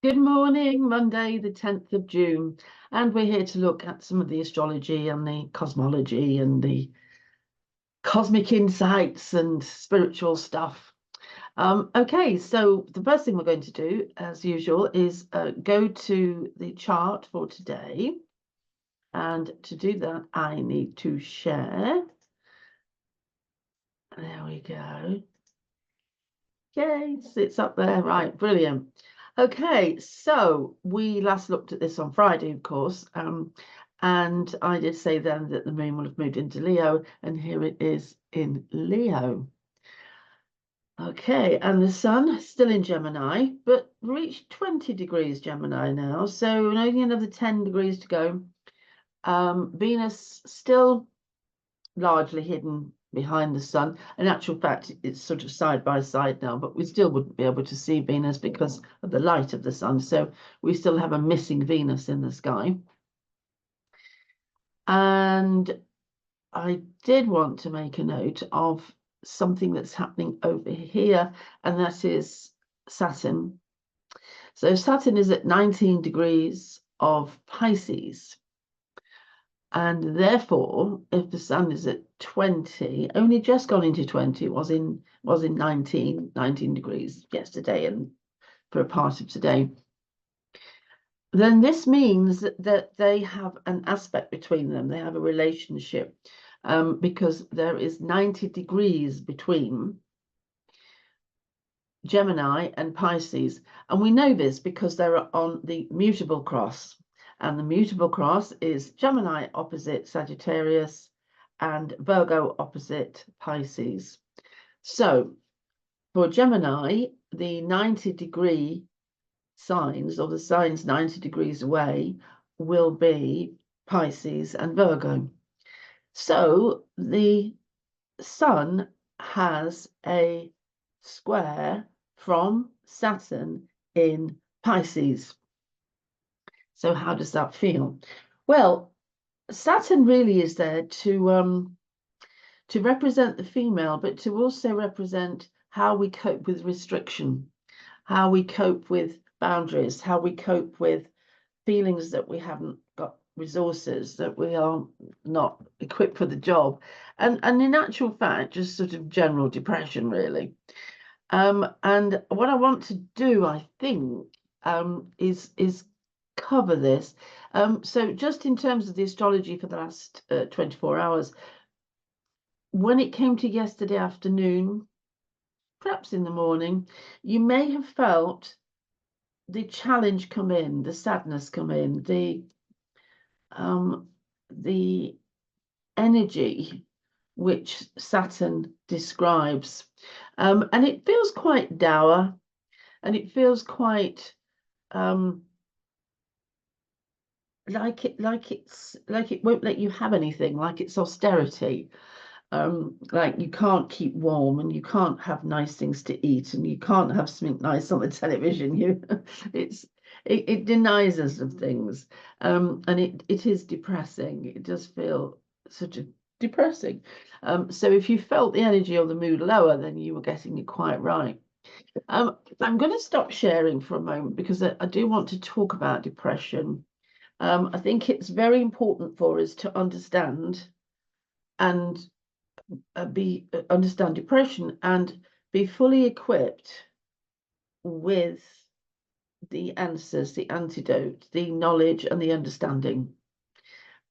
Good morning, Monday, the 10th of June, and we're here to look at some of the astrology and the cosmology and the cosmic insights and spiritual stuff. Okay, so the first thing we're going to do, as usual, is go to the chart for today. And to do that, I need to share. There we go. Okay, it's up there. Right, brilliant. Okay, so we last looked at this on Friday, of course, and I did say then that the moon will have moved into Leo, and here it is in Leo. Okay, and the sun still in Gemini, but reached 20 degrees Gemini now, so only another 10 degrees to go. Venus still largely hidden behind the sun. In actual fact, it's sort of side by side now, but we still wouldn't be able to see Venus because of the light of the sun. So we still have a missing Venus in the sky. And I did want to make a note of something that's happening over here, and that is Saturn. So Saturn is at 19 degrees of Pisces. And therefore, if the sun is at 20, only just gone into 20, was in 19 degrees yesterday and for a part of today, then this means that they have an aspect between them. They have a relationship because there is 90 degrees between Gemini and Pisces. And we know this because they're on the mutable cross. And the mutable cross is Gemini opposite Sagittarius and Virgo opposite Pisces. So for Gemini, the 90-degree signs, or the signs 90 degrees away, will be Pisces and Virgo. So the sun has a square from Saturn in Pisces. So how does that feel? Well, Saturn really is there to represent the female, but to also represent how we cope with restriction, how we cope with boundaries, how we cope with feelings that we haven't got resources, that we are not equipped for the job, and in actual fact, just sort of general depression, really. And what I want to do, I think, is cover this. So just in terms of the astrology for the last 24 hours, when it came to yesterday afternoon, perhaps in the morning, you may have felt the challenge come in, the sadness come in, the energy which Saturn describes. And it feels quite dour, and it feels quite like it won't let you have anything, like it's austerity. Like you can't keep warm, and you can't have nice things to eat, and you can't have something nice on the television. It denies us of things, and it is depressing. It does feel sort of depressing. So if you felt the energy or the mood lower, then you were getting it quite right. I'm going to stop sharing for a moment because I do want to talk about depression. I think it's very important for us to understand and understand depression and be fully equipped with the answers, the antidote, the knowledge and the understanding.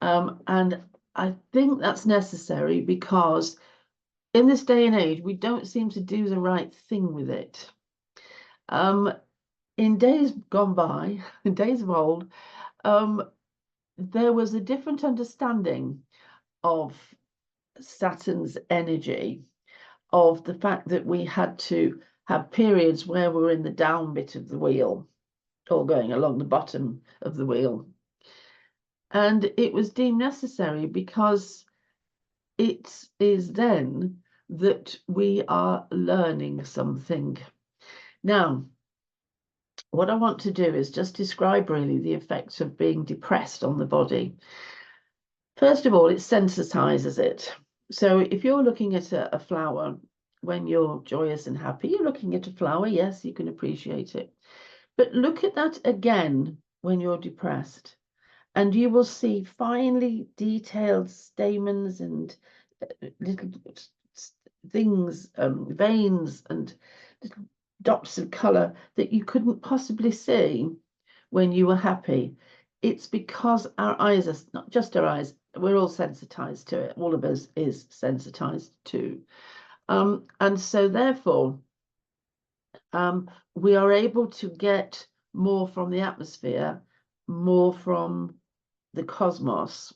And I think that's necessary because in this day and age, we don't seem to do the right thing with it. In days gone by, in days of old, there was a different understanding of Saturn's energy, of the fact that we had to have periods where we were in the down bit of the wheel or going along the bottom of the wheel. And it was deemed necessary because it is then that we are learning something. Now, what I want to do is just describe really the effects of being depressed on the body. First of all, it sensitizes it. So if you're looking at a flower when you're joyous and happy, you're looking at a flower, yes, you can appreciate it. But look at that again when you're depressed, and you will see finely detailed stamens and little things, veins and little dots of color that you couldn't possibly see when you were happy. It's because our eyes are not just our eyes, we're all sensitized to it. All of us is sensitized to. And so therefore, we are able to get more from the atmosphere, more from the cosmos,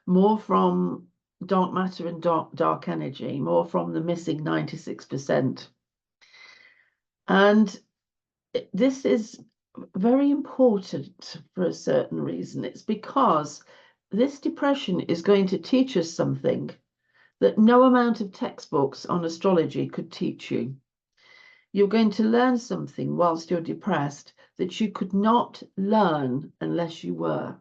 more from dark matter and dark energy, more from the missing 96%. And this is very important for a certain reason. It's because this depression is going to teach us something that no amount of textbooks on astrology could teach you. You're going to learn something whilst you're depressed that you could not learn unless you were.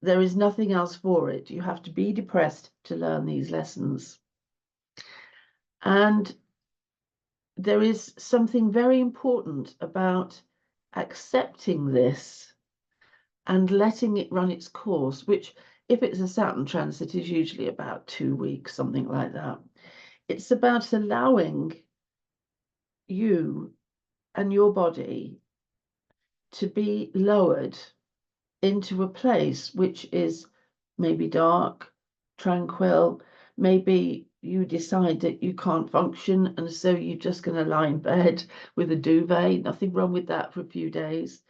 There is nothing else for it. You have to be depressed to learn these lessons. And there is something very important about accepting this and letting it run its course, which, if it's a Saturn transit, is usually about 2 weeks, something like that. It's about allowing you and your body to be lowered into a place which is maybe dark, tranquil. Maybe you decide that you can't function, and so you're just going to lie in bed with a duvet. Nothing wrong with that for a few days.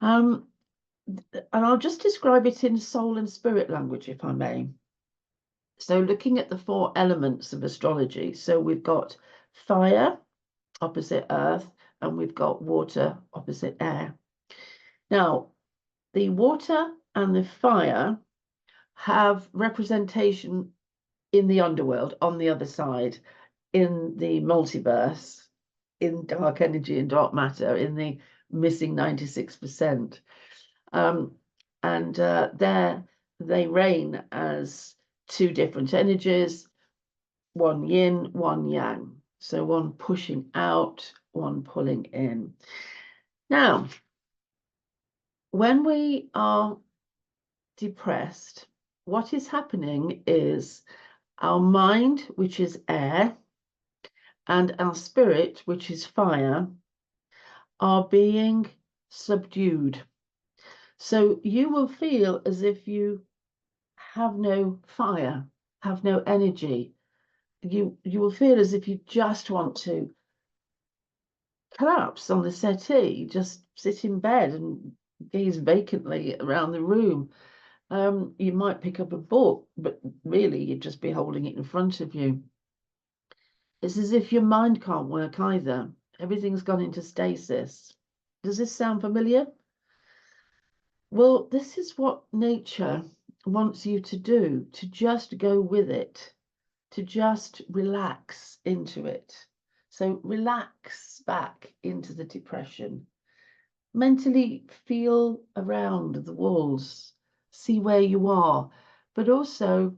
And I'll just describe it in soul and spirit language, if I may. So looking at the 4 elements of astrology. So we've got fire opposite earth, and we've got water opposite air. Now, the water and the fire have representation in the underworld, on the other side, in the multiverse, in dark energy and dark matter, in the missing 96%. There they reign as 2 different energies, one yin, one yang. So one pushing out, one pulling in. Now, when we are depressed, what is happening is our mind, which is air, and our spirit, which is fire, are being subdued. So you will feel as if you have no fire, have no energy. You will feel as if you just want to collapse on the settee, just sit in bed and gaze vacantly around the room. You might pick up a book, but really you'd just be holding it in front of you. It's as if your mind can't work either. Everything's gone into stasis. Does this sound familiar? Well, this is what nature wants you to do, to just go with it, to just relax into it. So relax back into the depression. Mentally feel around the walls, see where you are, but also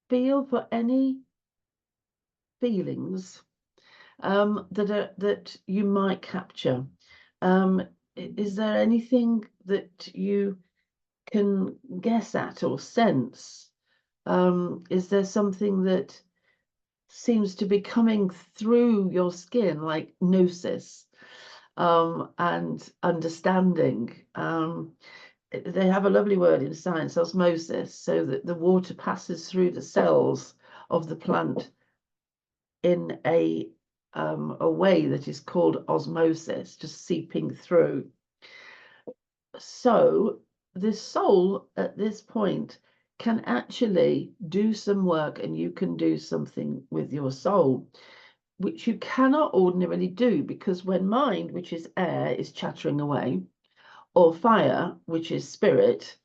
feel for any feelings that you might capture. Is there anything that you can guess at or sense? Is there something that seems to be coming through your skin, like gnosis and understanding? They have a lovely word in science, osmosis, so that the water passes through the cells of the plant in a way that is called osmosis, just seeping through. So the soul at this point can actually do some work, and you can do something with your soul, which you cannot ordinarily do, because when mind, which is air, is chattering away, or fire, which is spirit,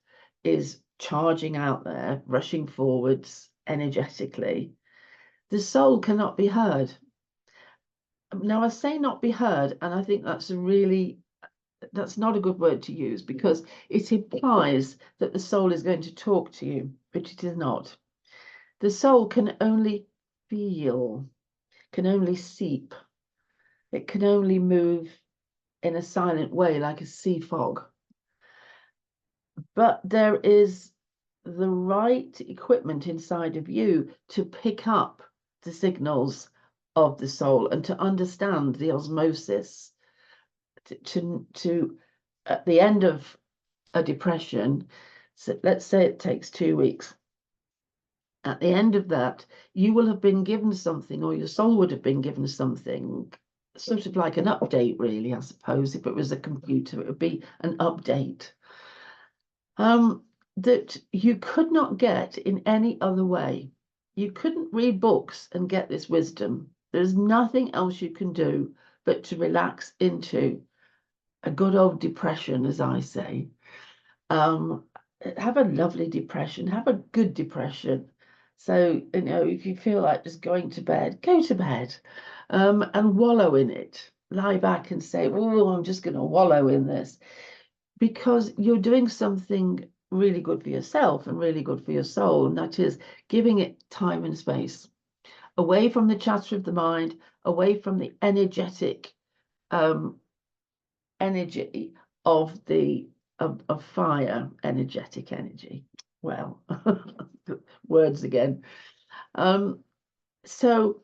is charging out there, rushing forwards energetically, the soul cannot be heard. Now, I say not be heard, and I think that's not a good word to use, because it implies that the soul is going to talk to you, but it is not. The soul can only feel, can only seep. It can only move in a silent way, like a sea fog. But there is the right equipment inside of you to pick up the signals of the soul and to understand the osmosis, to at the end of a depression, so let's say it takes 2 weeks. At the end of that, you will have been given something, or your soul would have been given something, sort of like an update, really, I suppose. If it was a computer, it would be an update that you could not get in any other way. You couldn't read books and get this wisdom. There's nothing else you can do but to relax into a good old depression, as I say. Have a lovely depression, have a good depression. So, you know, if you feel like just going to bed, go to bed, and wallow in it. Lie back and say, oh, I'm just going to wallow in this, because you're doing something really good for yourself and really good for your soul, and that is giving it time and space, away from the chatter of the mind, away from the energetic energy of the of fire, energetic energy. Well, words again. So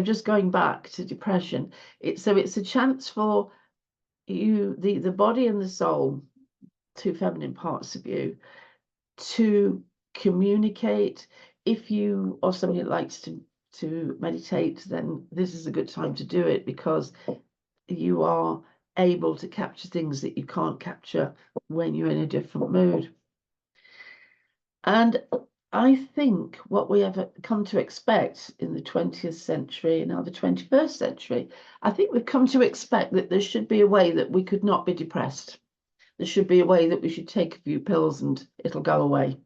just going back to depression, it's a chance for you, the body and the soul, two feminine parts of you, to communicate. If you are somebody that likes to meditate, then this is a good time to do it, because you are able to capture things that you can't capture when you're in a different mood. And I think what we have come to expect in the 20th century and now the 21st century, I think we've come to expect that there should be a way that we could not be depressed. There should be a way that we should take a few pills and it'll go away.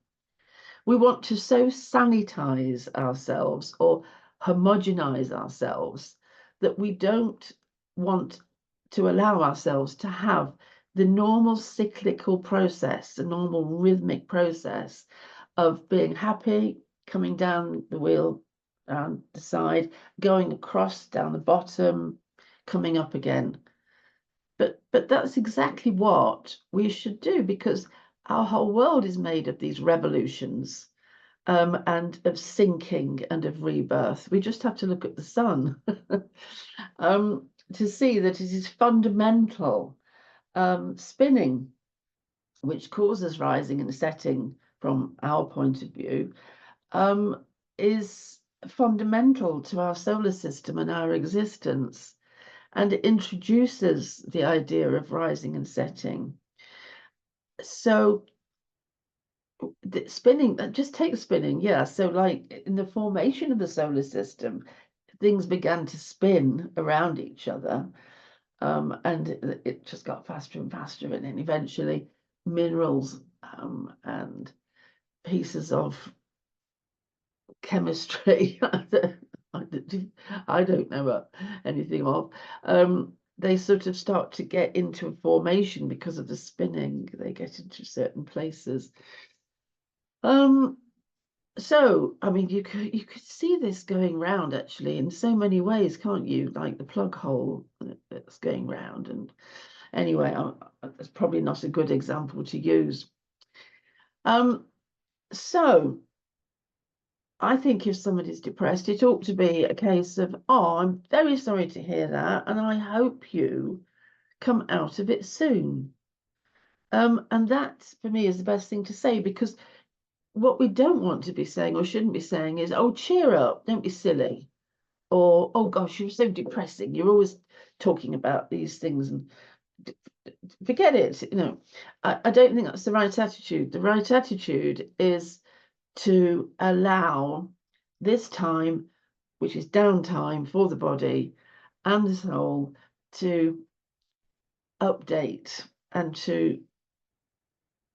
We want to so sanitize ourselves or homogenize ourselves that we don't want to allow ourselves to have the normal cyclical process, the normal rhythmic process of being happy, coming down the wheel, down the side, going across, down the bottom, coming up again. But that's exactly what we should do, because our whole world is made of these revolutions, and of sinking and of rebirth. We just have to look at the sun to see that it is fundamental. Spinning, which causes rising and setting from our point of view, is fundamental to our solar system and our existence, and it introduces the idea of rising and setting. So the spinning, just take spinning, yeah. So like in the formation of the solar system, things began to spin around each other, and it just got faster and faster, and then eventually minerals and pieces of chemistry I don't know anything of, they sort of start to get into a formation because of the spinning. They get into certain places. So I mean, you could see this going round actually in so many ways, can't you? Like the plug hole that's going round. And anyway, that's probably not a good example to use. So I think if somebody's depressed, it ought to be a case of, oh, I'm very sorry to hear that, and I hope you come out of it soon. And that, for me, is the best thing to say, because what we don't want to be saying or shouldn't be saying is, oh, cheer up, don't be silly. Or, oh, gosh, you're so depressing. You're always talking about these things, and forget it. You know, I don't think that's the right attitude. The right attitude is to allow this time, which is downtime for the body and the soul, to update and to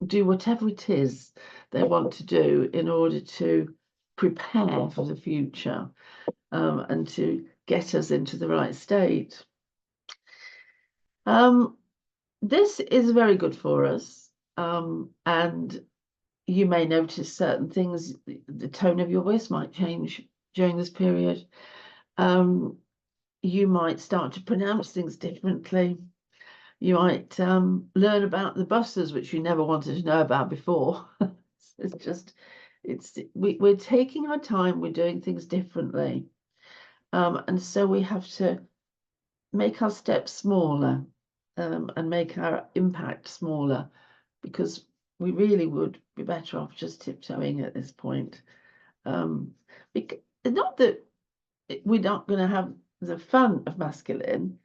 do whatever it is they want to do in order to prepare for the future, and to get us into the right state. This is very good for us, and you may notice certain things. The tone of your voice might change during this period. You you might start to pronounce things differently. You might learn about the buses, which you never wanted to know about before. We're taking our time, we're doing things differently. And so we have to make our steps smaller and make our impact smaller, because we really would be better off just tiptoeing at this point. Not that we're not going to have the fun of masculine.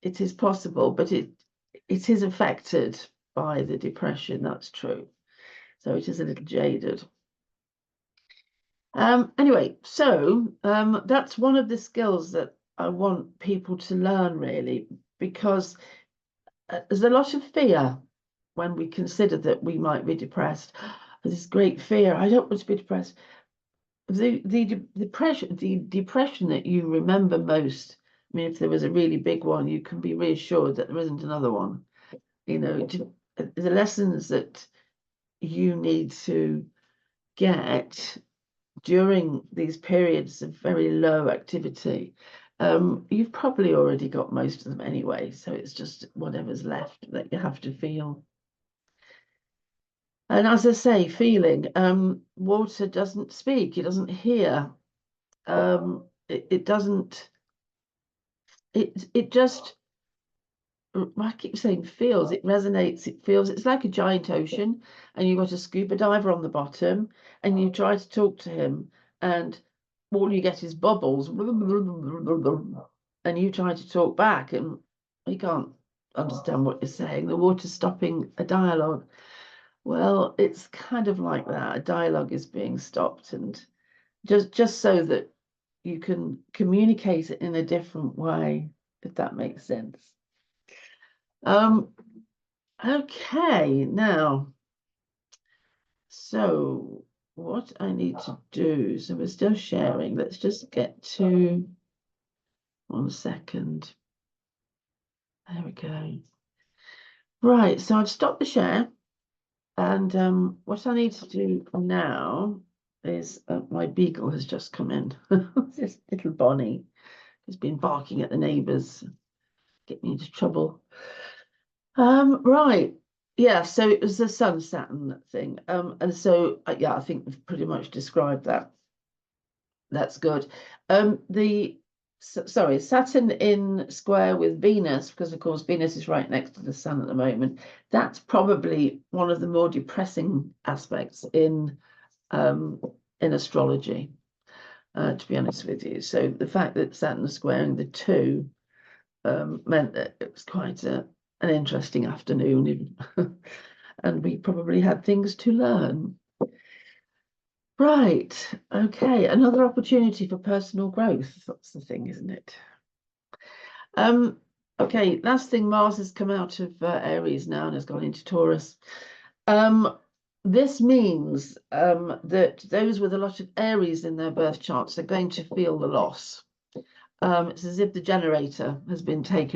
It is possible, but it is affected by the depression, that's true. So it is a little jaded. Anyway, so that's one of the skills that I want people to learn, really, because there's a lot of fear when we consider that we might be depressed. There's this great fear. I don't want to be depressed. The depression that you remember most, I mean, if there was a really big one, you can be reassured that there isn't another one. You know, the lessons that you need to get during these periods of very low activity, you've probably already got most of them anyway, so it's just whatever's left that you have to feel. And as I say, feeling, water doesn't speak, it doesn't hear, it doesn't, it just, I keep saying feels, it resonates, it feels, it's like a giant ocean, and you've got a scuba diver on the bottom, and you try to talk to him, and all you get is bubbles, and you try to talk back, and you can't understand what you're saying. The water's stopping a dialogue. Well, it's kind of like that. A dialogue is being stopped, and just so that you can communicate it in a different way, if that makes sense. Okay, now, so what I need to do, so we're still sharing. Let's just get to 1 second. There we go. Right, so I've stopped the share, and what I need to do now is my beagle has just come in. This little Bonnie has been barking at the neighbours, get me into trouble. Right, yeah, so it was the Sun-Saturn thing, and so yeah, I think we've pretty much described that. That's good. Sorry, Saturn in square with Venus, because of course Venus is right next to the Sun at the moment. That's probably one of the more depressing aspects in astrology, to be honest with you. So the fact that Saturn is squaring the two meant that it was quite an interesting afternoon, and we probably had things to learn. Right, okay, another opportunity for personal growth. That's the thing, isn't it? Okay, last thing, Mars has come out of Aries now and has gone into Taurus. This means that those with a lot of Aries in their birth charts are going to feel the loss. It's as if the generator has been taken